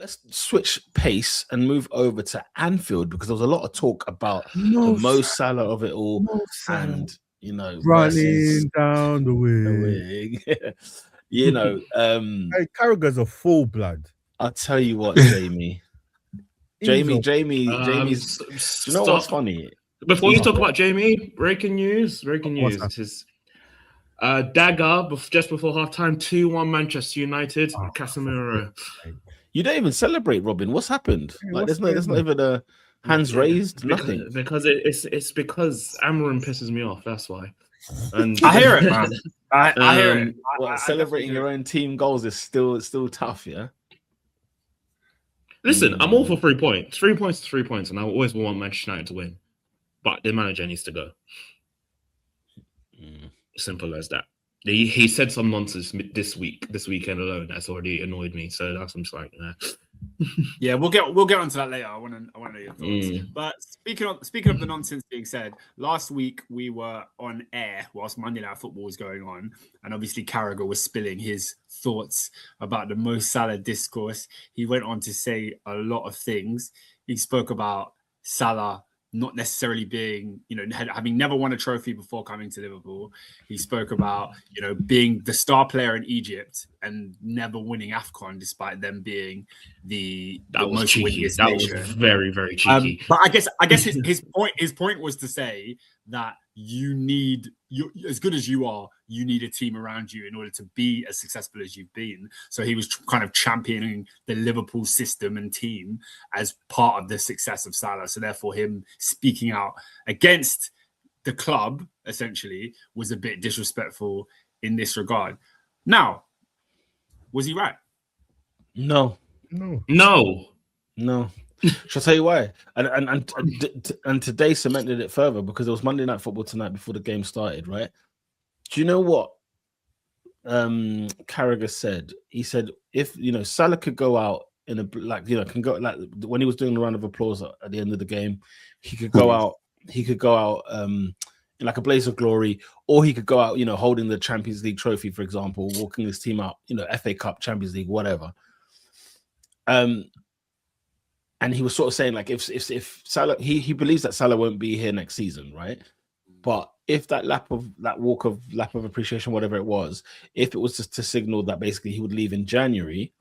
let's switch pace and move over to Anfield, because there was a lot of talk about the Mo Salah of it all, and running down the wing. Hey, Carragher's a full blood. I'll tell you what, Jamie's. Do you know what's funny? Before you talk about Jamie, breaking news. His dagger just before halftime, 2-1 Manchester United. Casemiro. You don't even celebrate, Robin. What's happened? Like, there's not even a hands raised. Nothing. Because it's because Amarim pisses me off. That's why. And I hear it, man. I hear it. Celebrating your own team goals is still tough, yeah. Listen, I'm all for 3 points. 3 points is 3 points, and I always want Manchester United to win. But the manager needs to go. Simple as that. He said some nonsense this weekend alone that's already annoyed me. So that's I'm just like, nah. Yeah, we'll get onto that later. I want to know your thoughts. But speaking of the nonsense being said, last week we were on air whilst Monday Night Football was going on, and obviously Carragher was spilling his thoughts about the Mo Salah discourse. He went on to say a lot of things. He spoke about Salah not necessarily being, having never won a trophy before coming to Liverpool. He spoke about, being the star player in Egypt and never winning AFCON despite them being the most winningest nation. Was very, very cheeky. But I guess his point was to say that you as good as you are, you need a team around you in order to be as successful as you've been. So he was kind of championing the Liverpool system and team as part of the success of Salah. So therefore him speaking out against the club essentially was a bit disrespectful in this regard. Now, was he right? No. Shall I tell you why? And today cemented it further, because it was Monday Night Football tonight before the game started, right? Do you know what Carragher said? He said if Salah could go out in when he was doing the round of applause at the end of the game, he could go out. He could go out in like a blaze of glory, or he could go out, holding the Champions League trophy, for example, walking his team out, FA Cup, Champions League, whatever. And he was sort of saying, like, if Salah, he believes that Salah won't be here next season, right? But if that lap of appreciation, whatever it was, if it was just to signal that basically he would leave in January,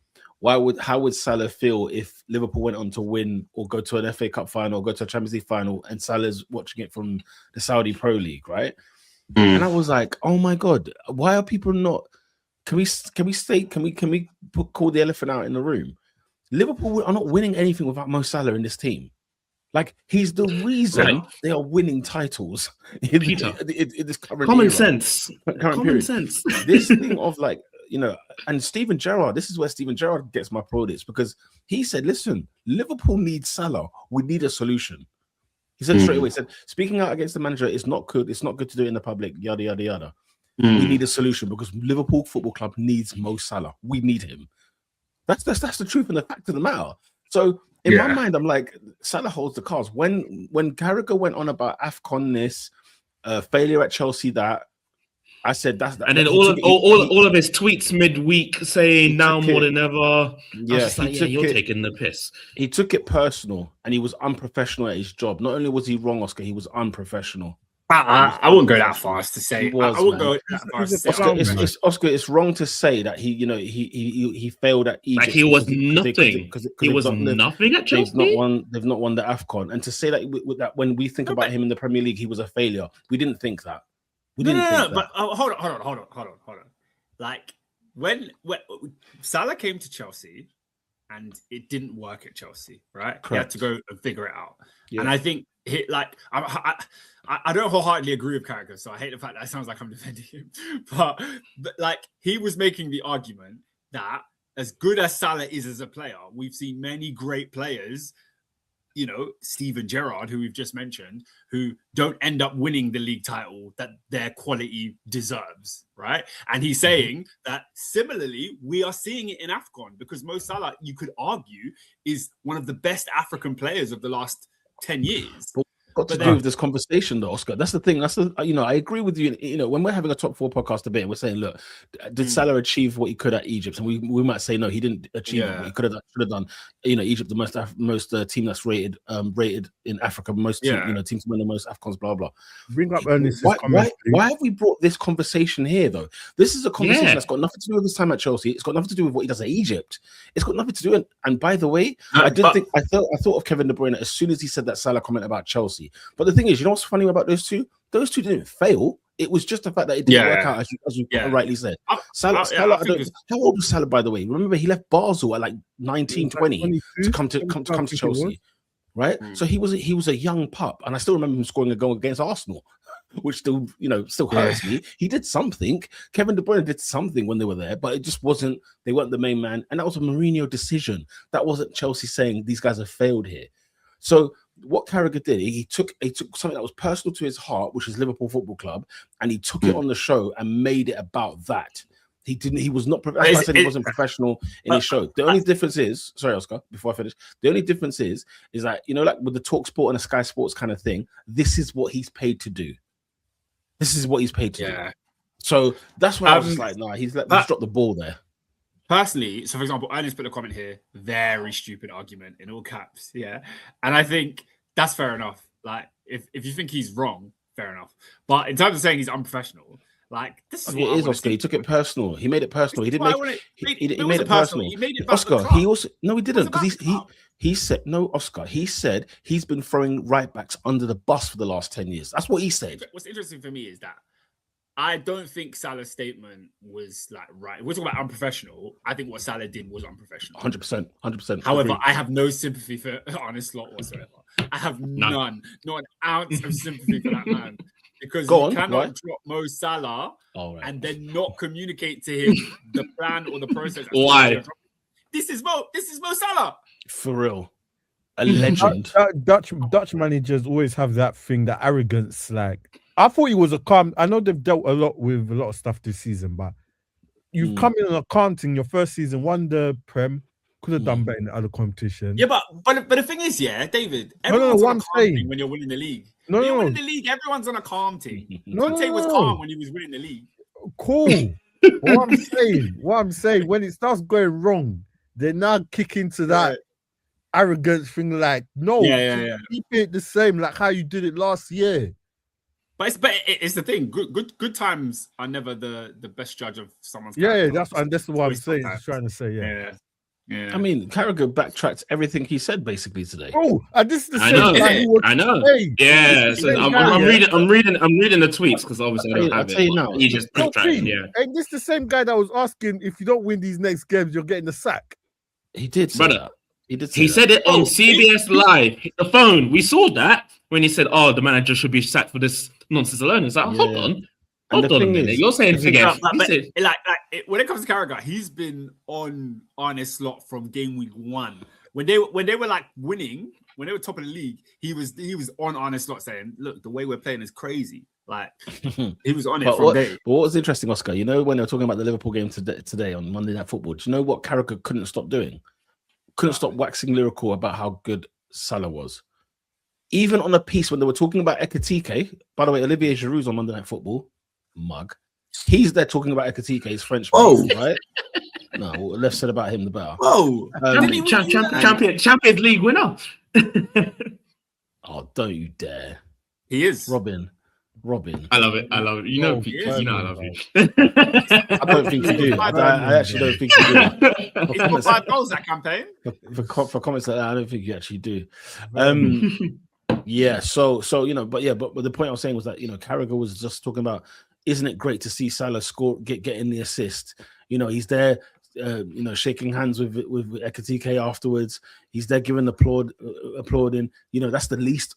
how would Salah feel if Liverpool went on to win or go to an FA Cup final, or go to a Champions League final, and Salah's watching it from the Saudi Pro League, right? And I was like, oh my God, why are people not? Can we call the elephant out in the room? Liverpool are not winning anything without Mo Salah in this team. Like, he's the reason they are winning titles in this current common era. sense. Common sense. This thing of like, and Steven Gerrard, this is where Steven Gerrard gets my plaudits, because he said, listen, Liverpool needs Salah. We need a solution. He said straight away, he said, speaking out against the manager is not good. It's not good to do it in the public, yada, yada, yada. We need a solution because Liverpool Football Club needs Mo Salah. We need him. That's the truth and the fact of the matter. So in my mind, I'm like, Salah holds the cards. When Carragher went on about AFCON this, failure at Chelsea, that I said that's that. And then all of his tweets midweek saying now more than ever. Yeah, you're taking the piss. He took it personal, and he was unprofessional at his job. Not only was he wrong, Oscar, he was unprofessional. I wouldn't go that far as to say. I wouldn't go that far as to say. Oscar, it's wrong to say that he failed at Egypt. Like he was nothing. He was nothing at Chelsea. They've not won the AFCON, and to say that when we think about him in the Premier League, he was a failure. We didn't think that. But hold on. Like when Salah came to Chelsea, and it didn't work at Chelsea, right? Correct. He had to go and figure it out. Yeah. And I think I don't wholeheartedly agree with Carragher, so I hate the fact that it sounds like I'm defending him. But like, he was making the argument that as good as Salah is as a player, we've seen many great players, Steven Gerrard, who we've just mentioned, who don't end up winning the league title that their quality deserves, right? And he's saying that similarly, we are seeing it in AFCON, because Mo Salah, you could argue, is one of the best African players of the last 10 years. got to do with this conversation, though, Oscar. That's the thing. That's the I agree with you. When we're having a top 4 podcast debate, and we're saying, look, did Salah achieve what he could at Egypt? And we might say no, he didn't achieve what he could have done. Egypt, the most team that's rated in Africa, most teams win the most AFCONs, blah blah. Bring up Ernest's why have we brought this conversation here, though? This is a conversation that's got nothing to do with his time at Chelsea. It's got nothing to do with what he does at Egypt. It's got nothing to do. And by the way, I thought of Kevin De Bruyne as soon as he said that Salah comment about Chelsea. But the thing is, you know what's funny about those two? Those two didn't fail. It was just the fact that it didn't work out, as you rightly said. Salah, how old was Salah, by the way? Remember, he left Basel at like 19, 20 to come to Chelsea, right? So he was a young pup, and I still remember him scoring a goal against Arsenal, which still hurts me. He did something. Kevin De Bruyne did something when they were there, but it just wasn't. They weren't the main man, and that was a Mourinho decision. That wasn't Chelsea saying these guys have failed here. So what Carragher did, he took something that was personal to his heart, which is Liverpool Football Club, and he took it on the show and made it about that. He didn't. He was not. That's why I said he wasn't professional in his show. The only difference is, sorry, Oscar, before I finish, the only difference is that like with the Talk Sport and the Sky Sports kind of thing, this is what he's paid to do. This is what he's paid to do. So that's why I was like, nah, he's dropped the ball there. Personally, so for example, Ernest put a comment here, very stupid argument in all caps, and I think that's fair enough. Like, if you think he's wrong, fair enough. But in terms of saying he's unprofessional, like this is what it is, Oscar. He took it personal. He made it personal. He made it personal. He made it Oscar. He also he didn't, because he said no, Oscar. He said he's been throwing right backs under the bus for the last 10 years. That's what he said. What's interesting for me is that I don't think Salah's statement was like right. If we're talking about unprofessional, I think what Salah did was unprofessional. 100%. However, I have no sympathy for Arne Slot whatsoever. I have none, not an ounce of sympathy for that man. Because you cannot drop Mo Salah and then not communicate to him the plan or the process. Why? This is Mo Salah. For real. A legend. Dutch managers always have that thing, that arrogance. Like, I thought he was a calm. I know they've dealt a lot with a lot of stuff this season, but you've come in on a canting your first season, won the Prem, could have done better in the other competition. Yeah, but the thing is, David, everyone's on a calm thing when you're winning the league. When you're winning the league, everyone's on a calm thing. Conte was calm when he was winning the league. Cool. what I'm saying, when it starts going wrong, they now kick into that arrogance thing. Like, keep it the same, like how you did it last year. But it's the thing. Good times are never the best judge of someone's. That's what I'm saying. He's trying to say. Yeah. I mean, Carragher backtracked everything he said basically today. Oh, and this is the same I know. Yeah, so I'm reading the tweets because obviously I don't have it. Now, he just backtracked. Yeah, and this is the same guy that was asking, if you don't win these next games, you're getting the sack. He did say that. He said it on CBS Live. The phone. We saw that when he said, "Oh, the manager should be sacked for this nonsense alone." It's like, hold on a minute. You're saying forget. When it comes to Carragher, he's been on Arne Slot from game week 1. When they were like winning, when they were top of the league, he was on Arne Slot saying, "Look, the way we're playing is crazy." Like, he was on it from day. But what was interesting, Oscar? You know, when they were talking about the Liverpool game today on Monday Night Football, do you know what Carragher couldn't stop doing? Couldn't stop waxing lyrical about how good Salah was. Even on a piece when they were talking about Ekitike, by the way, Olivier Giroud's on Monday Night Football, mug. He's there talking about Ekitike, his French, right? No, the less said about him, the better. Champions League winner. Oh, don't you dare! He is Robin. I love it. You know I love you. I don't think you do. I actually don't think you do. He's got 5 goals that campaign. For comments like that, I don't think you actually do. So but the point I was saying was that Carragher was just talking about, isn't it great to see Salah score, getting the assist? He's there, shaking hands with Ekitike afterwards. He's there giving applauding. That's the least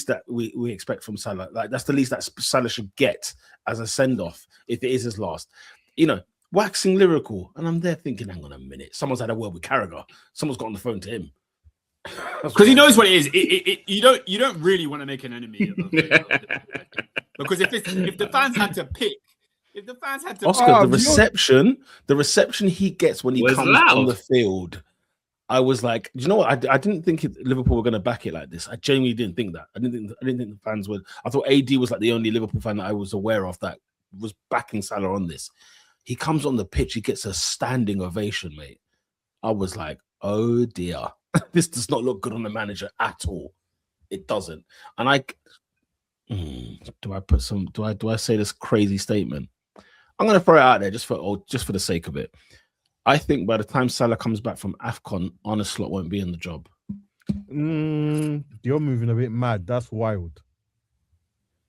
that we expect from Salah. Like, that's the least that Salah should get as a send off if it is his last. Waxing lyrical, and I'm there thinking, hang on a minute, someone's had a word with Carragher. Someone's got on the phone to him. Because he knows what it is. You don't really want to make an enemy of him. Because if the fans had to pick, Oscar, the reception he gets when he comes on the field, I was like, do you know what? I didn't think Liverpool were going to back it like this. I genuinely didn't think that. I didn't think the fans would. I thought AD was like the only Liverpool fan that I was aware of that was backing Salah on this. He comes on the pitch, he gets a standing ovation, mate. I was like, oh dear, this does not look good on the manager at all. It doesn't. And do I say this crazy statement? I'm going to throw it out there just for the sake of it. I think by the time Salah comes back from AFCON, Arne Slot won't be in the job. You're moving a bit mad. That's wild.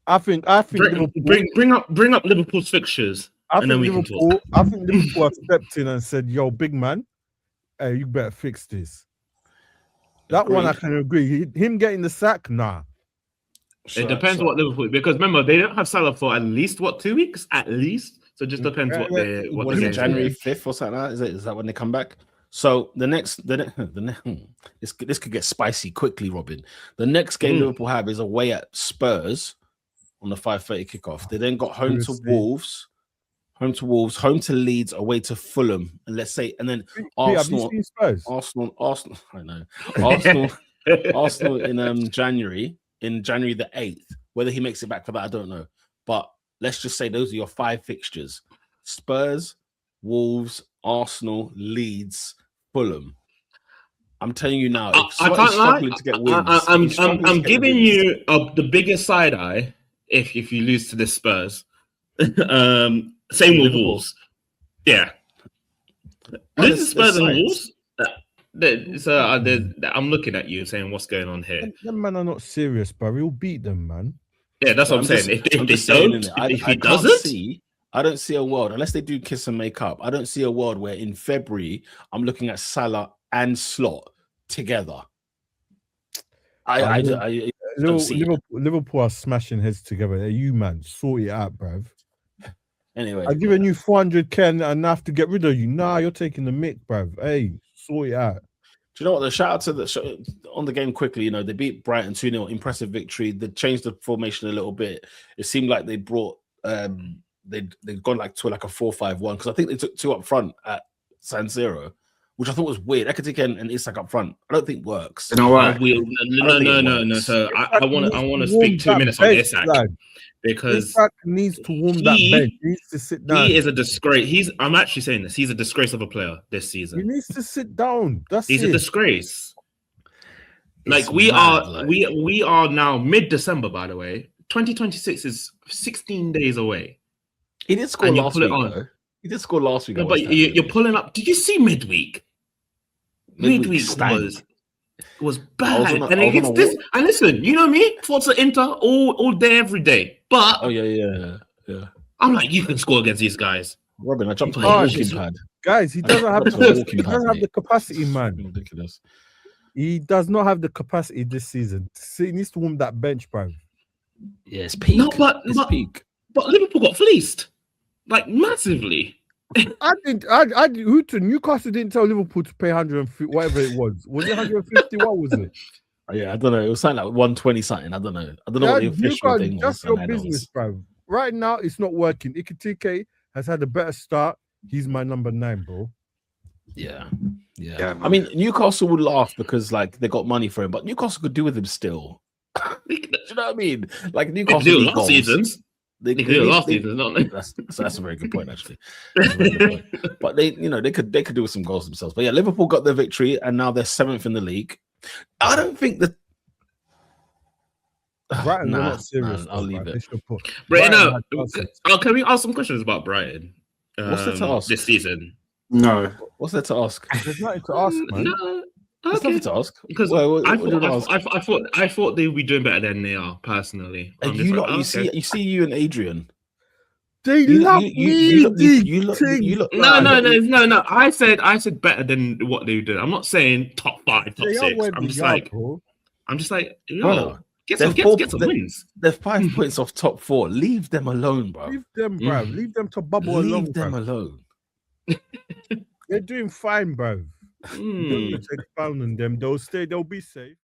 I think bring up Liverpool's fixtures. I think Liverpool have stepped in and said, "Yo, big man, hey, you better fix this." That one I can agree. Him getting the sack, nah. It depends what Liverpool, because remember they don't have Salah for at least 2 weeks at least. So it just depends what is it, January 5th or something like that? Is that when they come back? So this could get spicy quickly, Robin. The next game Liverpool have is away at Spurs on the 5:30 kickoff. They then got home to Wolves, home to Leeds, away to Fulham, and then Arsenal. I know Arsenal in January the 8th. Whether he makes it back for that, I don't know. But let's just say those are your 5 fixtures: Spurs, Wolves, Arsenal, Leeds, Fulham. I'm telling you now, I can't lie. To get wins, I'm giving you the biggest side eye if you lose to the Spurs. Same with Wolves. Yeah. Lose to Spurs and Wolves. I'm looking at you saying, what's going on here? Them man are not serious, bro. He'll beat them, man. Yeah, that's what I'm saying. If he doesn't, I don't see a world, unless they do kiss and make up, I don't see a world where in February I'm looking at Salah and Slot together. Liverpool are smashing heads together. Hey, you man, sort it out, bruv. Anyway, I'm giving you 400k and I have to get rid of you. Nah, you're taking the mick, bruv. Hey, sort it out. Do you know what? The shout out to on the game quickly. You know, they beat Brighton 2-0, impressive victory. They changed the formation a little bit. It seemed like they brought they'd gone to a 4-5-1 because I think they took 2 up front at San Siro, which I thought was weird. Ekitike and Isak up front, I don't think works. No. So I want to speak 2 minutes on Isak because Isak needs to warm that bench. He needs to sit down. He is a disgrace. I'm actually saying this. He's a disgrace of a player this season. He needs to sit down. He's a disgrace. We are now mid-December, by the way. 2026 is 16 days away. He did score last week. He did score last week. No, but you're pulling up. Did you see midweek? Midweek was bad. And listen, you know me, Forza Inter all day, every day. But yeah. I'm like, you can score against these guys. Robin, I jumped on the walking pad. Guys, he doesn't have the capacity, man. Ridiculous. He does not have the capacity this season. He needs to warm that bench, bro. Yeah, it's peak. No, but Liverpool got fleeced, like massively. Newcastle didn't tell Liverpool to pay 150, whatever it was. Was it 150? What was it? Yeah, I don't know. It was something like 120 something. I don't know what the official thing was. Just your business, bro. Right now, it's not working. Ekitike has had a better start. He's my number 9, bro. Yeah. I mean, Newcastle would laugh because they got money for him, but Newcastle could do with him still. Do you know what I mean? Like Newcastle do last seasons. They could do last season, don't they? That's a very good point, actually. But they could do with some goals themselves. But yeah, Liverpool got their victory, and now they're 7th in the league. I don't think that. Brighton, they're not serious. I'll leave it. Brighton, can we ask some questions about Brighton? What's there to ask this season? No. What's there to ask? There's nothing to ask, man. No. There's nothing to ask. Because I thought they would be doing better than they are, personally. You see you and Adrian. They love me. No. I said better than what they did. I'm not saying top 5, top 6. I'm just like, get some wins. They're 5 points off top 4. Leave them alone, bro. Leave them, bro. Leave them to bubble along. Leave them alone. They're doing fine, bro. Don't expound on them. They'll be safe.